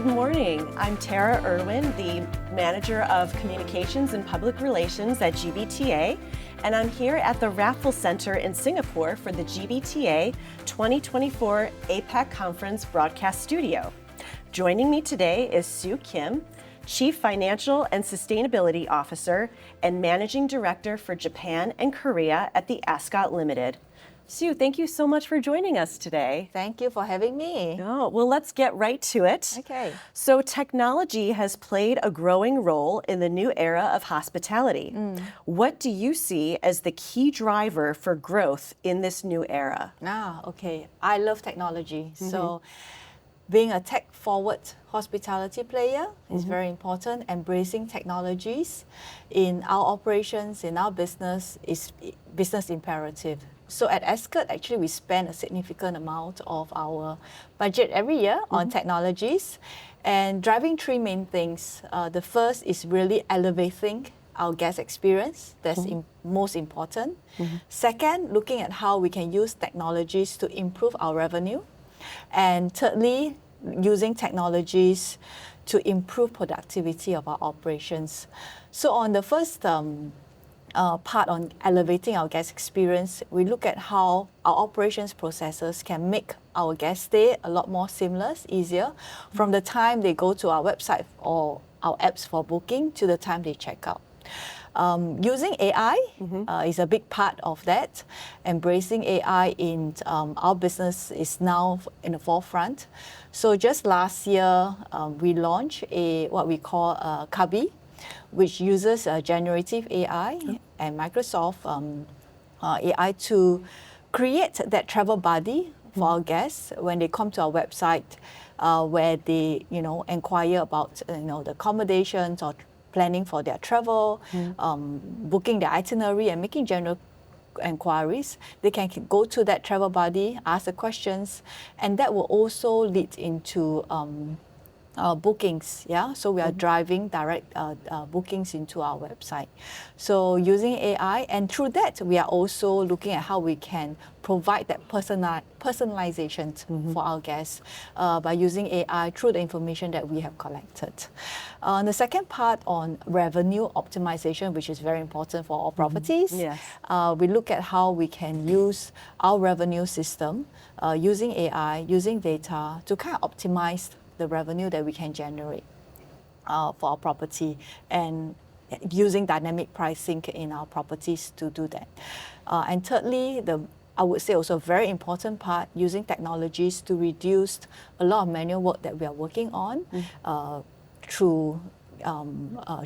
morning. I'm Tara Erwin, the Manager of Communications and Public Relations at GBTA, and I'm here at the Raffles Center in Singapore for the GBTA 2024 APAC Conference broadcast studio. Joining me today is Sue Kim, Chief Financial and Sustainability Officer and Managing Director for Japan and Korea at the Ascott Limited. Sue, thank you so much for joining us today. Thank you for having me. Oh, well, let's get right to it. Okay. So technology has played a growing role in the new era of hospitality. What do you see as the key driver for growth in this new era? Okay. I love technology. So being a tech-forward hospitality player is very important. Embracing technologies in our operations, in our business, is business imperative. So at Ascott, actually, we spend a significant amount of our budget every year on technologies and driving three main things. The first is really elevating our guest experience. That's most important. Second, looking at how we can use technologies to improve our revenue. And thirdly, using technologies to improve productivity of our operations. So on the first part on elevating our guest experience, we look at how our operations processes can make our guest stay a lot more seamless, easier, from the time they go to our website or our apps for booking to the time they check out. Using AI is a big part of that. Embracing AI in our business is now in the forefront. So just last year, we launched what we call Kabi, which uses generative AI and Microsoft AI to create that travel buddy for our guests when they come to our website, where they, inquire about, the accommodations or planning for their travel, booking their itinerary and making general inquiries. They can go to that travel buddy, ask the questions, and that will also lead into bookings, so we are driving direct bookings into our website. So using AI, and through that we are also looking at how we can provide that personalization for our guests by using AI through the information that we have collected. The second part on revenue optimization, which is very important for all properties, we look at how we can use our revenue system using AI, using data to kind of optimize the revenue that we can generate for our property, and using dynamic pricing in our properties to do that. And thirdly, I would say also a very important part, using technologies to reduce a lot of manual work that we are working on through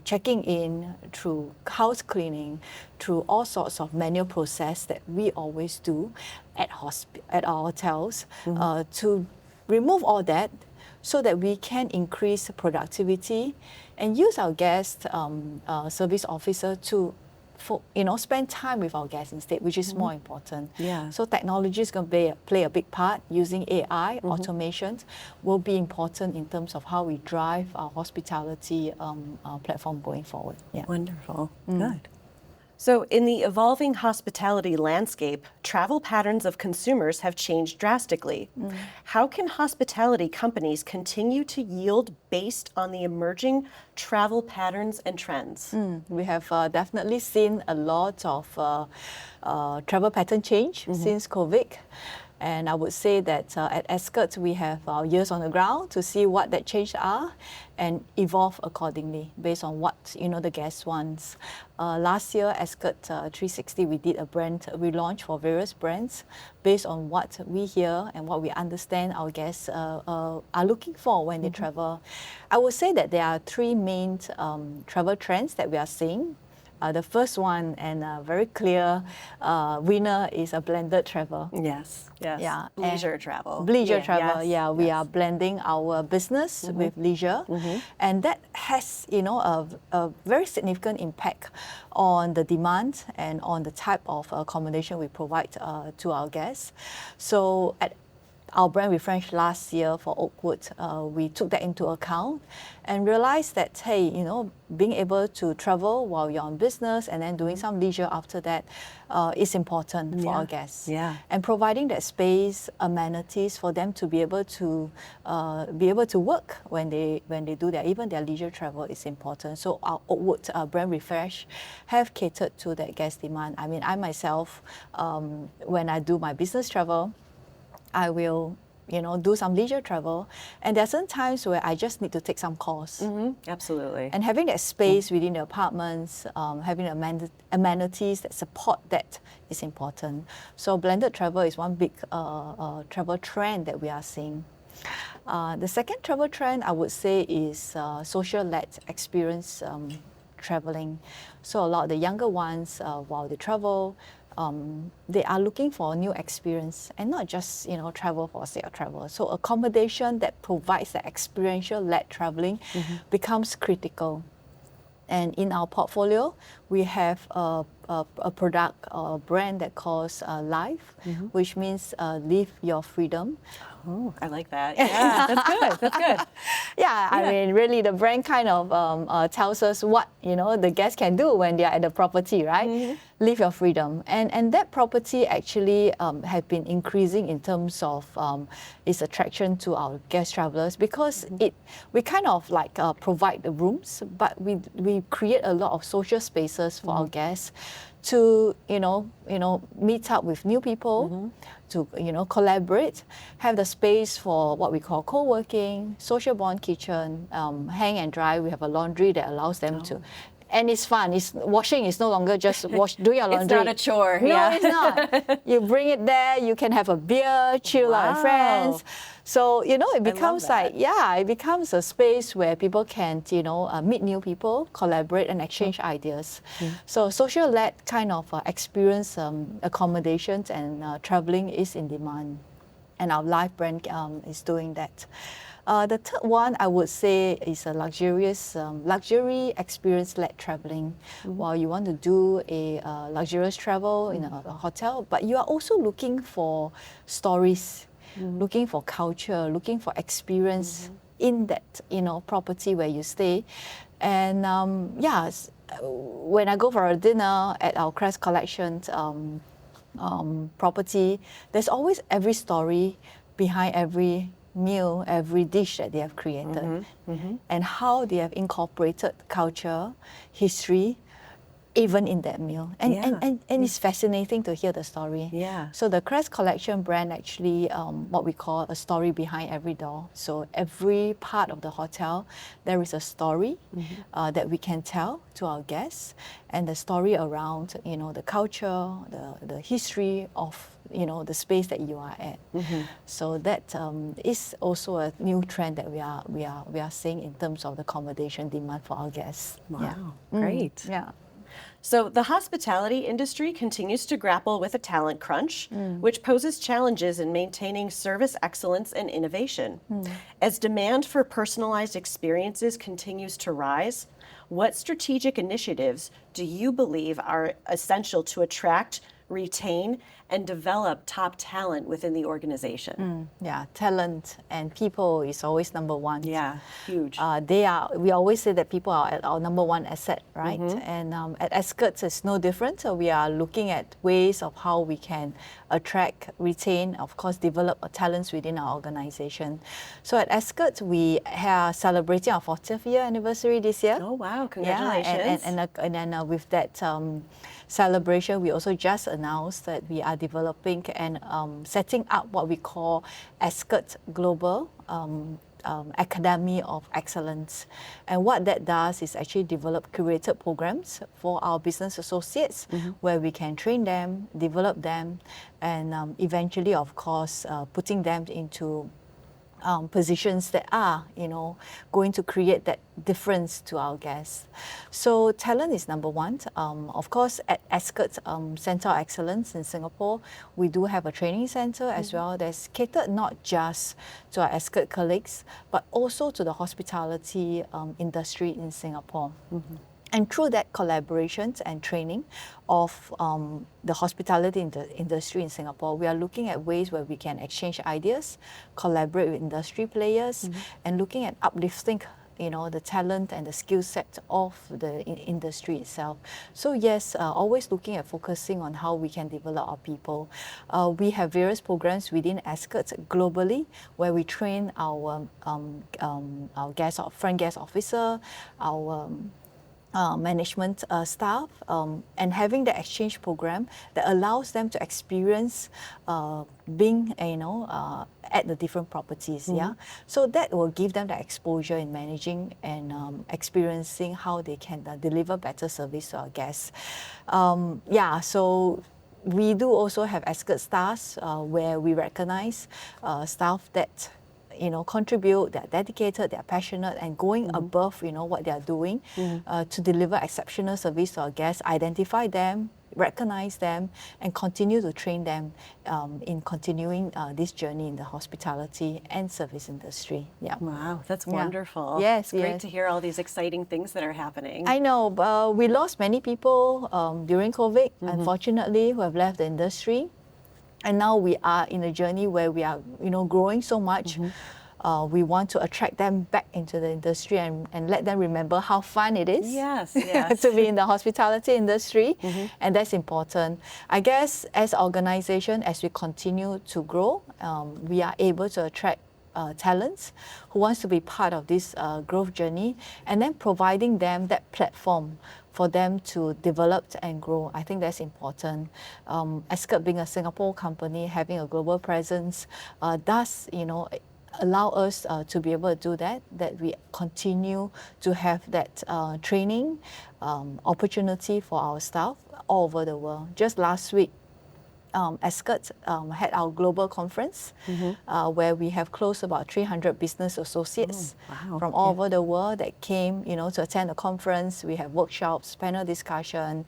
checking in, through house cleaning, through all sorts of manual process that we always do at our hotels, to remove all that, so that we can increase productivity and use our guest service officer to spend time with our guests instead, which is more important. So technology is going to play a big part. Using AI, automations will be important in terms of how we drive our hospitality platform going forward. Wonderful. Good. So in the evolving hospitality landscape, travel patterns of consumers have changed drastically. How can hospitality companies continue to yield based on the emerging travel patterns and trends? We have definitely seen a lot of travel pattern change since COVID. And I would say that at Ascott, we have our ears on the ground to see what that change are and evolve accordingly based on what the guest wants. Last year, Ascott 360, we did a brand relaunch for various brands based on what we hear and what we understand our guests are looking for when they travel. I would say that there are three main travel trends that we are seeing. The first one, and a very clear winner, is a blended travel. Yes. Leisure travel. Leisure travel, we are blending our business with leisure. And that has, a very significant impact on the demand and on the type of accommodation we provide to our guests. So at our brand refresh last year for Oakwood, we took that into account and realized that, hey, you know, being able to travel while you're on business and then doing some leisure after that is important for our guests. Yeah. And providing that space, amenities for them to be able to work when they do even their leisure travel is important. So our Oakwood brand refresh have catered to that guest demand. I mean, I myself, when I do my business travel, I will, you know, do some leisure travel, and there are certain times where I just need to take some calls. Absolutely. And having that space within the apartments, having amenities that support that is important. So blended travel is one big travel trend that we are seeing. The second travel trend I would say is social-led experience traveling. So a lot of the younger ones, while they travel, they are looking for a new experience and not just, you know, travel for sake of travel. So accommodation that provides the experiential-led traveling becomes critical. And in our portfolio, we have a product or a brand that calls Live, which means live your freedom. Oh, I like that. Yeah, that's good. That's good. Yeah, I mean, really, the brand kind of tells us what, you know, the guests can do when they are at the property, right? Live your freedom, and that property actually have been increasing in terms of its attraction to our guest travelers, because we kind of like provide the rooms, but we create a lot of social spaces for our guests to meet up with new people, to collaborate, have the space for what we call co-working, social bond kitchen, hang and dry. We have a laundry that allows them to. And it's fun. Washing is no longer just doing your laundry. It's not a chore. No, it's not. You bring it there, you can have a beer, chill out with friends. So, it becomes it becomes a space where people can, meet new people, collaborate and exchange ideas. So social-led kind of experience accommodations and traveling is in demand. And our Live brand is doing that. The third one I would say is a luxury experience-led traveling. While you want to do a luxurious travel in a hotel, but you are also looking for stories, looking for culture, looking for experience in that property where you stay. And when I go for a dinner at our Crest Collection property, there's always every story behind every meal, every dish that they have created, and how they have incorporated culture, history, even in that meal. And it's fascinating to hear the story. Yeah. So the Crest Collection brand actually, what we call a story behind every door. So every part of the hotel, there is a story that we can tell to our guests, and the story around, the culture, the history of the space that you are at. So that is also a new trend that we are seeing in terms of the accommodation demand for our guests. Wow, great. Yeah. So the hospitality industry continues to grapple with a talent crunch, which poses challenges in maintaining service excellence and innovation. As demand for personalized experiences continues to rise, what strategic initiatives do you believe are essential to attract, retain, and develop top talent within the organization? Yeah, talent and people is always number one. Yeah, huge. We always say that people are our number one asset, right? And at Ascott, it's no different. So we are looking at ways of how we can attract, retain, of course, develop talents within our organization. So at Ascott, we are celebrating our 40th year anniversary this year. Oh, wow, congratulations. Yeah, and then with that celebration, we also just announced that we are developing and setting up what we call Ascott Global Academy of Excellence. And what that does is actually develop curated programs for our business associates where we can train them, develop them, and eventually, of course, putting them into positions that are, going to create that difference to our guests. So talent is number one. Of course, at Ascott Centre of Excellence in Singapore, we do have a training centre as well that's catered not just to our Ascott colleagues, but also to the hospitality industry in Singapore. And through that collaborations and training of the hospitality industry in Singapore, we are looking at ways where we can exchange ideas, collaborate with industry players, and looking at uplifting the talent and the skill set of the industry itself. So yes, always looking at focusing on how we can develop our people. We have various programs within Ascott globally where we train our front guest officer, our management staff, and having the exchange program that allows them to experience being at the different properties. Yeah, so that will give them the exposure in managing and experiencing how they can deliver better service to our guests. So we do also have Ascott stars where we recognize staff that contribute, they're dedicated, they're passionate, and going above, what they're doing to deliver exceptional service to our guests, identify them, recognize them, and continue to train them in continuing this journey in the hospitality and service industry. Yeah. Wow, that's wonderful. Yes, it's great to hear all these exciting things that are happening. I know, we lost many people during COVID, unfortunately, who have left the industry. And now we are in a journey where we are, growing so much. We want to attract them back into the industry and let them remember how fun it is to be in the hospitality industry. And that's important. I guess as an organization, as we continue to grow, we are able to attract talents who wants to be part of this growth journey, and then providing them that platform for them to develop and grow. I think that's important. Ascott being a Singapore company, having a global presence, does allow us to be able to do that we continue to have that training opportunity for our staff all over the world. Just last week, Ascott had our global conference where we have close to about 300 business associates from all over the world that came, to attend the conference. We have workshops, panel discussion,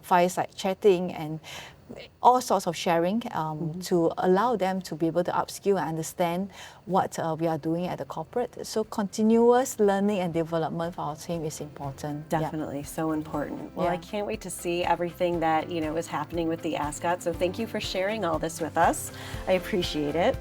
fireside chatting, and all sorts of sharing to allow them to be able to upskill and understand what we are doing at the corporate. So continuous learning and development for our team is important. Definitely, so important. Well, I can't wait to see everything that is happening with the Ascott. So thank you for sharing all this with us. I appreciate it.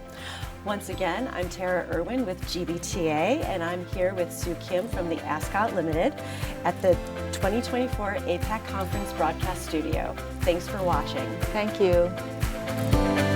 Once again, I'm Tara Erwin with GBTA, and I'm here with Sue Kim from the Ascott Limited at the 2024 APAC Conference Broadcast Studio. Thanks for watching. Thank you.